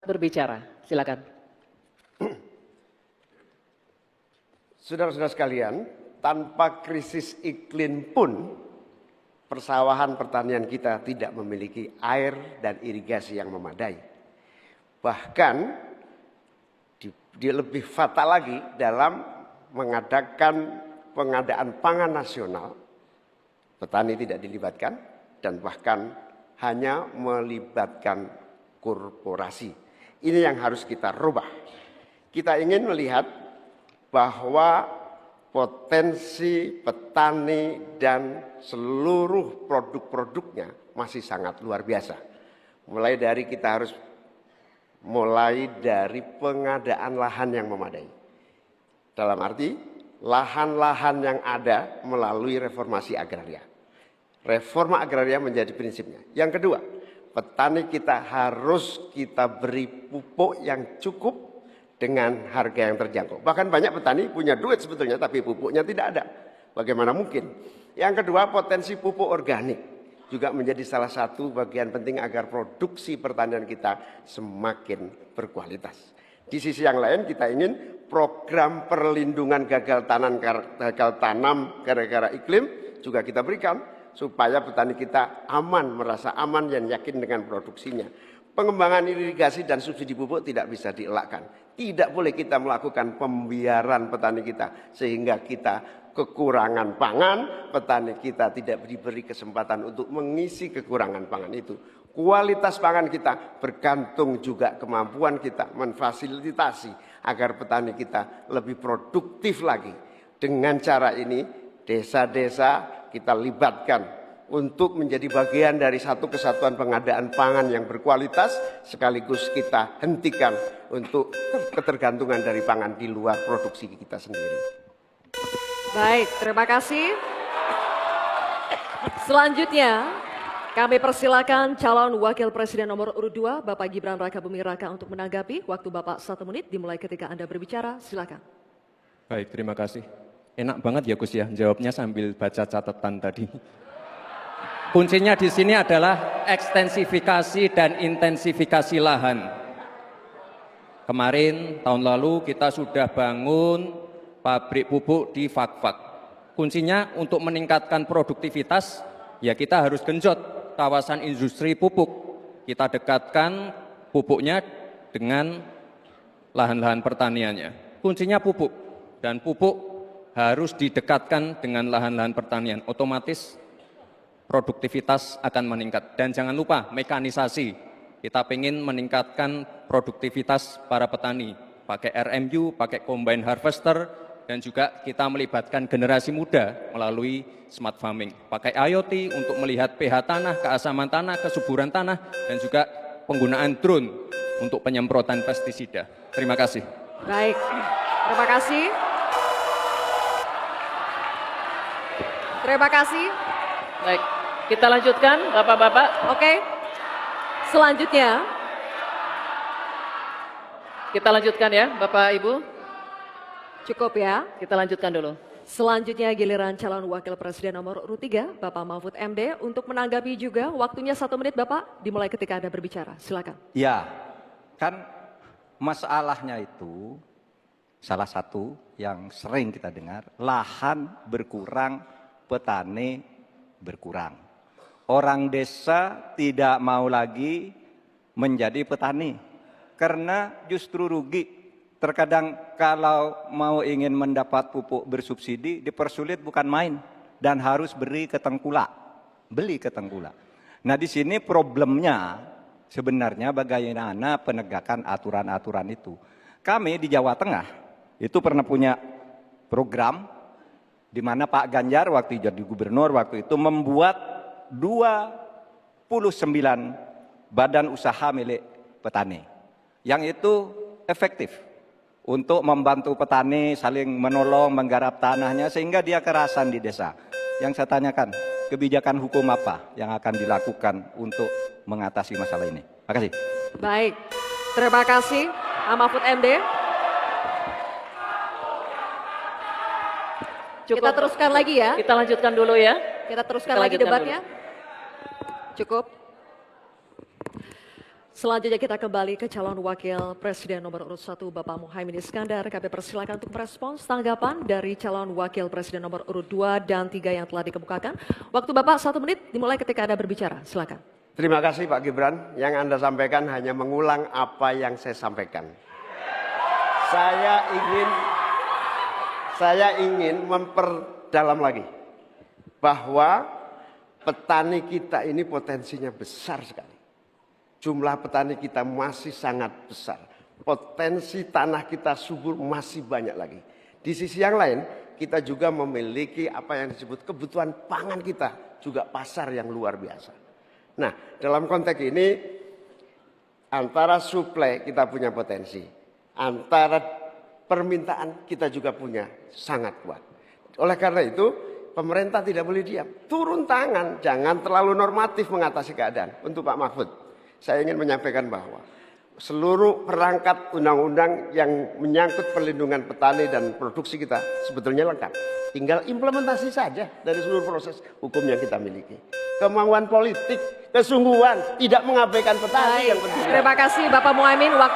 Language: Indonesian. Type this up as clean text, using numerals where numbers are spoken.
berbicara. Silakan. Saudara-saudara sekalian, tanpa krisis iklim pun persawahan pertanian kita tidak memiliki air dan irigasi yang memadai. Bahkan dia lebih fatal lagi dalam mengadakan pengadaan pangan nasional. Petani tidak dilibatkan dan bahkan hanya melibatkan korporasi. Ini yang harus kita rubah. Kita ingin melihat bahwa potensi petani dan seluruh produk-produknya masih sangat luar biasa. Mulai dari pengadaan lahan yang memadai. Dalam arti lahan-lahan yang ada melalui reformasi agraria. Reforma agraria menjadi prinsipnya. Yang kedua, petani kita harus kita beri pupuk yang cukup dengan harga yang terjangkau. Bahkan banyak petani punya duit sebetulnya tapi pupuknya tidak ada. Bagaimana mungkin? Yang kedua, potensi pupuk organik juga menjadi salah satu bagian penting agar produksi pertanian kita semakin berkualitas. Di sisi yang lain kita ingin program perlindungan gagal tanam gara-gara iklim juga kita berikan supaya petani kita aman, merasa aman dan yakin dengan produksinya. Pengembangan irigasi dan subsidi pupuk tidak bisa dielakkan. Tidak boleh kita melakukan pembiaran petani kita sehingga kita kekurangan pangan, petani kita tidak diberi kesempatan untuk mengisi kekurangan pangan itu. Kualitas pangan kita bergantung juga kemampuan kita memfasilitasi agar petani kita lebih produktif lagi. Dengan cara ini desa-desa kita libatkan untuk menjadi bagian dari satu kesatuan pengadaan pangan yang berkualitas, sekaligus kita hentikan untuk ketergantungan dari pangan di luar produksi kita sendiri. Baik, terima kasih. Selanjutnya kami persilakan calon wakil presiden nomor urut 2 Bapak Gibran Rakabuming Raka untuk menanggapi. Waktu Bapak 1 menit dimulai ketika Anda berbicara, silakan. Baik, terima kasih. Enak banget ya Gus ya, jawabnya sambil baca catatan tadi. Kuncinya di sini adalah ekstensifikasi dan intensifikasi lahan. Kemarin tahun lalu kita sudah bangun pabrik pupuk di Fakfak. Kuncinya untuk meningkatkan produktivitas ya kita harus genjot kawasan industri pupuk. Kita dekatkan pupuknya dengan lahan-lahan pertaniannya. Kuncinya pupuk dan pupuk harus didekatkan dengan lahan-lahan pertanian. Otomatis produktivitas akan meningkat. Dan jangan lupa mekanisasi. Kita ingin meningkatkan produktivitas para petani. Pakai RMU, pakai combine harvester, dan juga kita melibatkan generasi muda melalui smart farming. Pakai IoT untuk melihat pH tanah, keasaman tanah, kesuburan tanah, dan juga penggunaan drone untuk penyemprotan pestisida. Terima kasih. Baik, terima kasih. Terima kasih. Baik, kita lanjutkan Bapak-Bapak. Oke, selanjutnya. Kita lanjutkan ya Bapak Ibu. Cukup ya. Kita lanjutkan dulu. Selanjutnya giliran calon wakil presiden nomor urut 3 Bapak Mahfud MD untuk menanggapi juga. Waktunya 1 menit Bapak, dimulai ketika Anda berbicara. Silakan. Ya, kan masalahnya itu salah satu yang sering kita dengar, lahan berkurang, petani berkurang. Orang desa tidak mau lagi menjadi petani karena justru rugi. Terkadang kalau mau ingin mendapat pupuk bersubsidi dipersulit bukan main dan harus beli ke tengkulak. Nah di sini problemnya sebenarnya bagaimana penegakan aturan-aturan itu. Kami di Jawa Tengah itu pernah punya program di mana Pak Ganjar waktu jadi gubernur waktu itu membuat 29 badan usaha milik petani yang itu efektif untuk membantu petani saling menolong menggarap tanahnya sehingga dia kerasan di desa. Yang saya tanyakan, kebijakan hukum apa yang akan dilakukan untuk mengatasi masalah ini? Terima kasih. Baik, terima kasih Pak Mahfud MD. Cukup. Kita teruskan lagi ya. Kita lanjutkan dulu ya. Kita teruskan Kita lagi lanjutkan debatnya. Cukup. Selanjutnya kita kembali ke calon wakil presiden nomor urut 1 Bapak Muhaimin Iskandar. Kami persilakan untuk merespons tanggapan dari calon wakil presiden nomor urut 2 dan 3 yang telah dikemukakan. Waktu Bapak 1 menit dimulai ketika Anda berbicara. Silakan. Terima kasih Pak Gibran. Yang Anda sampaikan hanya mengulang apa yang saya sampaikan. Saya ingin memperdalam lagi bahwa petani kita ini potensinya besar sekali. Jumlah petani kita masih sangat besar. Potensi tanah kita subur masih banyak lagi. Di sisi yang lain, kita juga memiliki apa yang disebut kebutuhan pangan kita. Juga pasar yang luar biasa. Nah, dalam konteks ini, antara suplai kita punya potensi. Antara permintaan kita juga punya sangat kuat. Oleh karena itu, pemerintah tidak boleh diam. Turun tangan, jangan terlalu normatif mengatasi keadaan. Untuk Pak Mahfud, saya ingin menyampaikan bahwa seluruh perangkat undang-undang yang menyangkut perlindungan petani dan produksi kita sebetulnya lengkap. Tinggal implementasi saja dari seluruh proses hukum yang kita miliki. Kemauan politik, kesungguhan, tidak mengabaikan petani yang penting. Terima kasih Bapak Muhaimin. Waktu